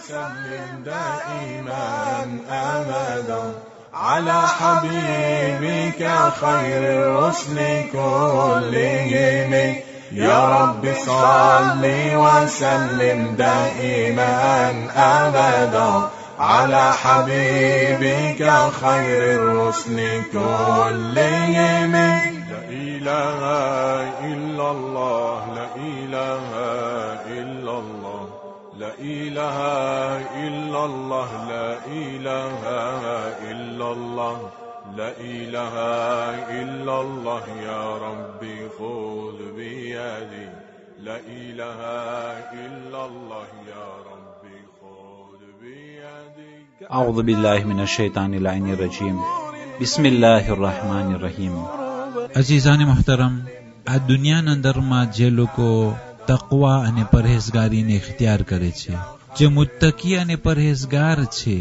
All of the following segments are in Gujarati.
وسلم دائما أبدا على حبيبك خير الرسل كلهم يا رب صل وسلم دائما أبدا على حبيبك خير الرسل كلهم. لا إله إلا الله لا إله إلا الله لا إله إلا الله لا إله إلا الله لا إله إلا الله يا ربي خذ بيدي لا إله إلا الله يا ربي خذ بيدي. أعوذ بالله من الشيطان اللعين الرجيم بسم الله الرحمن الرحيم. અજીઝાને મુહતરમ, આ દુનિયાના અંદરમાં જે લોકો તકવા અને પરહેઝગારીને ઇખ્તિયાર કરે છે, જે મુત્તકી અને પરહેઝગાર છે,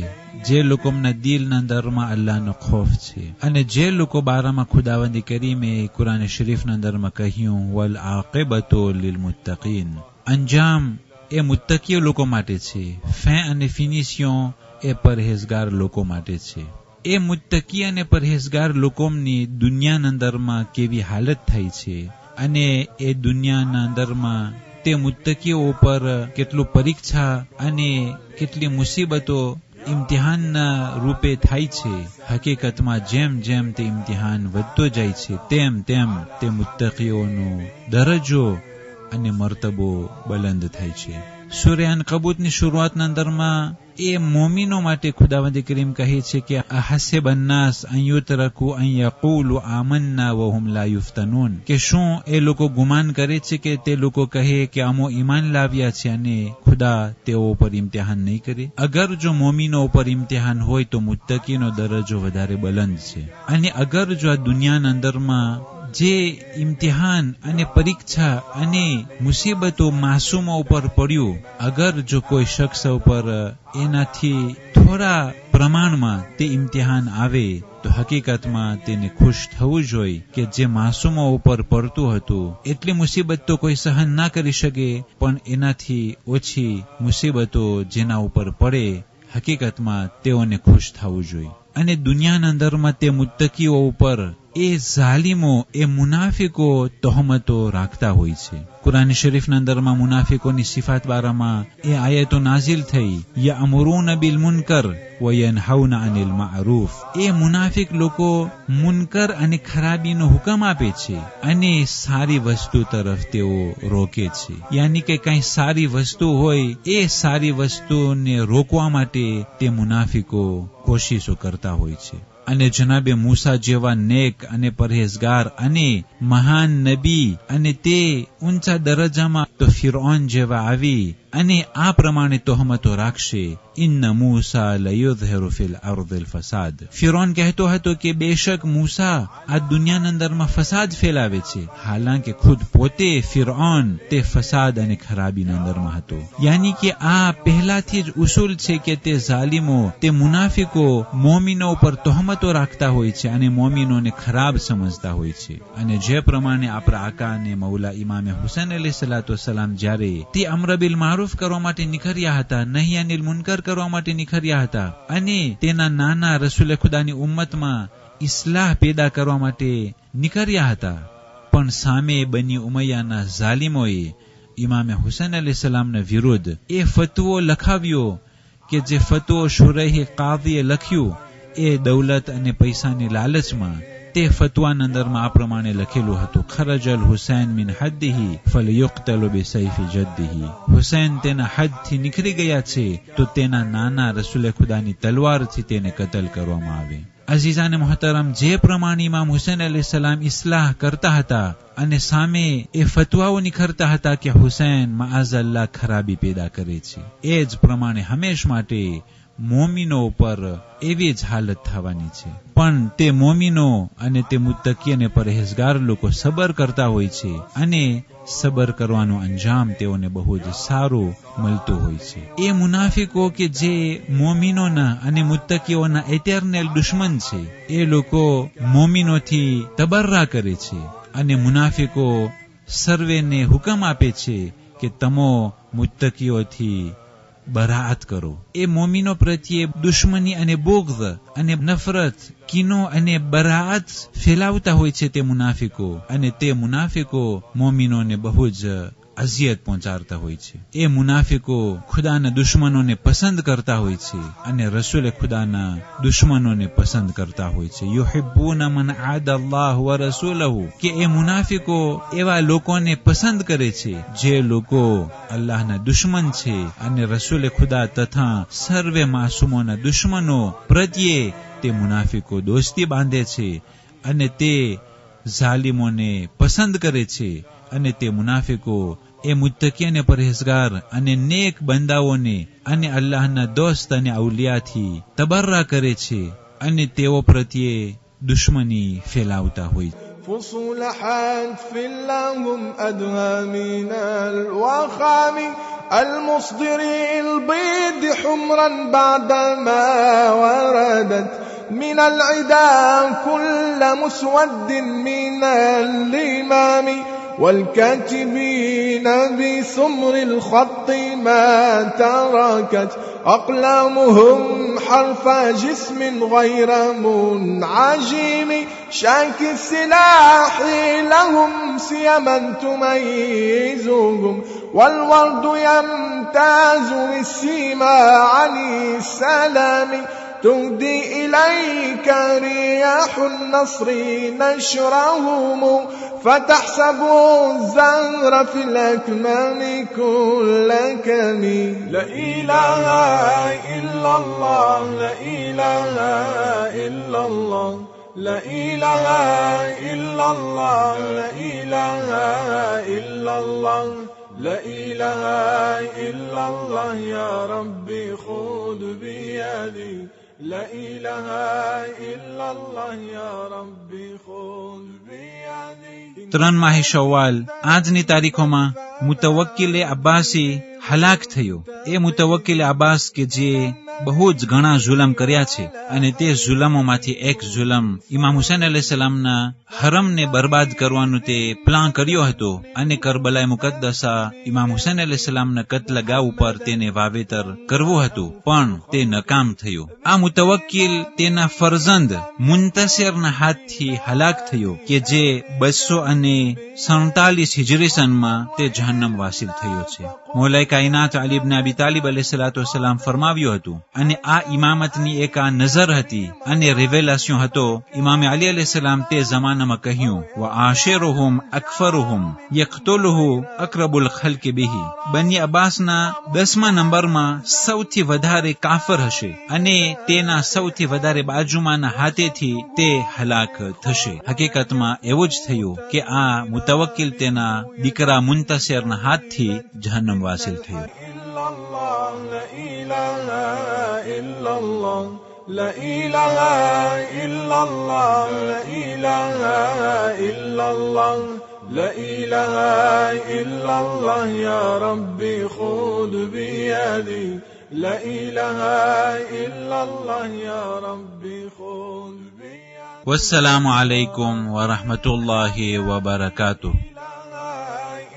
જે લોકોના દિલના અંદરમાં અલ્લાહનો ખૌફ છે, અને જે લોકો બારામાં ખુદાવંદી કરીમે કુરાન શરીફના અંદરમાં કહ્યું વલ આકિબતુ લિલ મુત્તકીન, અંજામ એ મુત્તકીઓ લોકો માટે છે, ફે અને ફિનિશિયો એ પરહેઝગાર લોકો માટે છે. એ મુત્તકી અને પરહેઝગાર લોકોની દુનિયાના અંદરમાં કેવી હાલત થઈ છે, અને એ દુનિયાના અંદરમાં તે મુત્તકીઓ ઉપર કેટલું પરીક્ષા અને કેટલી મુસીબતો ઇમ્તિહાનના રૂપે થાય છે. હકીકતમાં જેમ જેમ તે ઇમ્તિહાન વધતો જાય છે તેમ તેમ તે મુત્તકીઓનો દરજ્જો અને મર્તબો બલંદ થાય છે. સૂરા અનકબૂતની શરૂઆતના અંદરમાં એ મોમીનો માટે ખુદાવંદ કરીમ કહે છે કે અહસિબ અન્નાસ અન યુતરકુ અન યકૂલુ આમન્ના વહુમ લા યુફ્તનૂન, કે શું એ લોકો ગુમાન કરે છે કે તે લોકો કહે કે અમો ઈમાન લાવ્યા છે અને ખુદા તેઓ ઉપર ઇમ્તિહાન નહીં કરે. અગર જો મોમીનો ઉપર ઇમ્તિહાન હોય તો મુત્તકીનો દરજ્જો વધારે બલંદ છે. અને અગર જો આ દુનિયાના અંદરમાં જે ઇમ્તિહાન અને પરીક્ષા અને મુસીબતો માસૂમો ઉપર પડ્યું, અગર જો કોઈ શખ્સ ઉપર એનાથી થોડા પ્રમાણમાં તે ઇમ્તિહાન આવે તો હકીકતમાં તેને ખુશ થવું જોઈએ કે જે માસૂમો ઉપર પડતું હતું એટલી મુસીબત તો કોઈ સહન ના કરી શકે, પણ એનાથી ઓછી મુસીબતો જેના ઉપર પડે હકીકતમાં તેઓને ખુશ થવું જોઈએ. અને દુનિયાના અંદરમાં તે મુત્તકીઓ ઉપર એ ઝાલિમો, એ મુનાફિકો તહોમતો રાખતા હોય છે. કુરાન શરીફના અંદરમાં મુનાફિકોની સિફાત બારામાં એ આયતો નાઝિલ થઈ, યઅમુરૂન બિલ મુનકર વ યનહાઉના અનિલ મારૂફ. એ મુનાફિક લોકો મુનકર અને ખરાબીનો હુકમ આપે છે અને સારી વસ્તુ તરફ તેઓ રોકે છે. યાની કે કઈ સારી વસ્તુ હોય એ સારી વસ્તુને રોકવા માટે તે મુનાફિકો કોશિશો કરતા હોય છે. અને જનાબે મૂસા જેવા નેક અને પરહેઝગાર અને મહાન નબી અને તે ઊંચા દરજ્જામાં તો ફિરૌન જેવા આવી અને આ પ્રમાણે તોહમતો રાખશે, ઇન્ન મૂસા લયુઝહિરુ ફિલ અર્ધિલ ફસાદ. ફિરૌન કહેતો હતો કે બેશક મૂસા આ દુનિયાના અંદરમાં ફસાદ ફેલાવે છે, હાલાંકે ખુદ પોતે ફિરૌન તે ફસાદ અને ખરાબીના અંદરમાં હતો. યાની કે આ પહેલાથી જ ઉસૂલ છે કે તે ઝાલિમો, તે મુનાફિકો મોમીનો ઉપર તોહમતો રાખતા હોય છે અને મોમીનોને ખરાબ સમજતા હોય છે. અને જે પ્રમાણે આપણા આકા અને મૌલા ઇમામે હુસૈન અલૈહિસ્સલાતુ વસ્સલામ જ્યારે તે અમ્ર બિલ મારૂફ કરવા માટે નિખર્યા હતા, નહી અનિલ મુનકર કરવા માટે નિખર્યા હતા, અને તેના નાના રસૂલ ખુદાની ઉમ્મતમાં ઇસ્લાહ પેદા કરવા માટે નિખર્યા હતા, પણ સામે બની ઉમૈયાના ઝાલિમોએ ઇમામે હુસૈન અલૈહિસ્સલામના વિરુદ્ધ એ ફતવો લખાવ્યો કે જે ફતવો શુરૈહ કાદીએ લખ્યું એ દૌલત અને પૈસાની લાલચમાં. તે ફતવાના અંદરમાં આ પ્રમાણે લખેલું હતું, ખરજલ હુસૈન મિન હદ્દિહી ફલયુક્તલુ બિસૈફી જદ્દિહી. હુસૈન તેના હદથી નીકળી ગયા છે તો તેના નાના રસૂલ ખુદાની તલવારથી તેને કતલ કરવામાં આવે. અઝીઝાને મુહતરમ, જે પ્રમાણે ઇમામ હુસૈન અલૈહિસ્સલામ ઇસ્લાહ કરતા હતા અને સામે એ ફતવાઓ નિખરતા હતા કે હુસૈન માઅઝલ્લાહ ખરાબી પેદા કરે છે, એ જ પ્રમાણે હંમેશ માટે મોમીનો ઉપર એવી જ હાલત થવાની છે. પણ તે મોમીનો અને તે મુત્તકી અને પરહેઝગાર લોકો સબર કરતા હોય છે અને સબર કરવાનો અંજામ તેઓને બહુ જ સારું મળતું હોય છે. એ મુનાફિકો કે જે મોમીનોના અને મુત્તકીઓના એટર્નલ દુશ્મન છે, એ લોકો મોમીનોથી તબર્રા કરે છે અને મુનાફિકો સર્વેને હુકમ આપે છે કે તમો મુત્તકીઓથી બરાઅત કરો. એ મોમીનો પ્રત્યે દુશ્મની અને બોગ્ઝ અને નફરત, કીનો અને બરાઅત ફેલાવતા હોય છે તે મુનાફિકો, અને તે મુનાફિકો મોમીનોને બહુ જ અઝિયત પહોંચાડતા હોય છે. એ મુનાફિકો ખુદાના દુશ્મનોને પસંદ કરતા હોય છે અને રસૂલે ખુદાના દુશ્મનોને પસંદ કરતા હોય છે. યુહિબ્બુના મન આદા અલ્લાહ વ રસૂલહુ, કે એ મુનાફિકો એવા લોકોને પસંદ કરે છે જે લોકો અલ્લાહના દુશ્મન છે અને રસૂલે ખુદા તથા સર્વે માસૂમોના દુશ્મનો પ્રત્યે તે મુનાફિકો દોસ્તી બાંધે છે અને તે ઝાલિમોને પસંદ કરે છે. અને તે મુનાફિકો એ મુત્તકી અને પરહેઝગાર અને નેક બંદાઓને અને અલ્લાહના દોસ્ત અને અવલિયાથી તબર્રા કરે છે અને તેઓ પ્રત્યે દુશ્મની ફેલાવતા હોય. فصول حتف لهم أدهى من الوخام المصدر البيض حمرا بعدما وردت من العدا كل مسود من الإمام والكاتبين بسمر الخط ما تركت أقلامهم حرف جسم غير منعجم شاك السلاح لهم سيما تميزهم والورد يمتاز بالسيما عن السلام تهدي إليك رياح النصر نشرهم فتحسب الزهر في الأكمام كل كمي. لا إله إلا الله لا إله إلا الله لا إله إلا الله لا إله إلا الله لا إله إلا الله يا ربي خذ بيدي لا إله إلا الله يا ربي خذ بيدي. 3 માહે શવ્વાલ આજની તારીખોમાં મુતવક્કિલે અબ્બાસી હલાક થયો. એ મુતવક્કિલે અબ્બાસ કે જે બહુ જ ઘણા જુલમ કર્યા છે અને તે જુલમોમાંથી એક જુલમ ઇમામ હુસૈન અલૈહિસ્સલામના હરમને બરબાદ કરવાનું તે પ્લાન કર્યો હતો અને કરબલાએ મુકદ્દસા ઇમામ હુસૈન અલૈહિસ્સલામના કત્લગાહ ઉપર તેને વાવેતર કરવું હતું, પણ તે નકામ થયું. આ મુતવક્કિલ તેના ફરજંદ મુન્તસિરના હાથથી હલાક થયો કે જે 247 હિજરી સનમાં તે જહન્નમ વાસિલ થયો છે. મૌલાએ કાયનાત અલી ઇબ્ન અબી તાલિબ અલૈહિસ્સલાતુ વસ્સલામ ફરમાવ્યું હતું, અને આ ઇમામતની એક આ નઝર હતી અને રેવેલાસ્યો હતો. ઇમામ અલી અલૈહિસ્સલામ તે જમાનામાં કહ્યું, વ આશિરુહુમ અકફરુહુમ યક્તુલુહુ અકરબુલ ખલ્ક બિહી. બની અબ્બાસના 10મા નંબરમાં સૌથી વધારે કાફર હશે અને તેના સૌથી વધારે બાજુમાંના હાથેથી તે હલાક થશે. હકીકતમાં એવું જ થયું કે આ મુતવક્કિલ તેના દીકરા મુન્તસિરના હાથથી જહન્નમ વાસિલ થયો. لا إله إلا الله لا إله إلا الله لا إله إلا الله يا ربي خذ بيدي لا إله إلا الله يا ربي خذ بيدي. والسلام عليكم ورحمة الله وبركاته.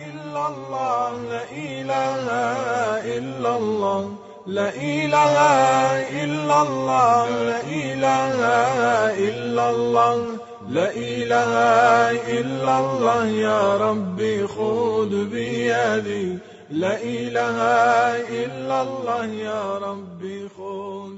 إلا الله لا إله إلا الله لا إله إلا الله لا إله إلا الله لا إله إلا الله يا ربي خذ بيدي لا إله إلا الله يا ربي خذ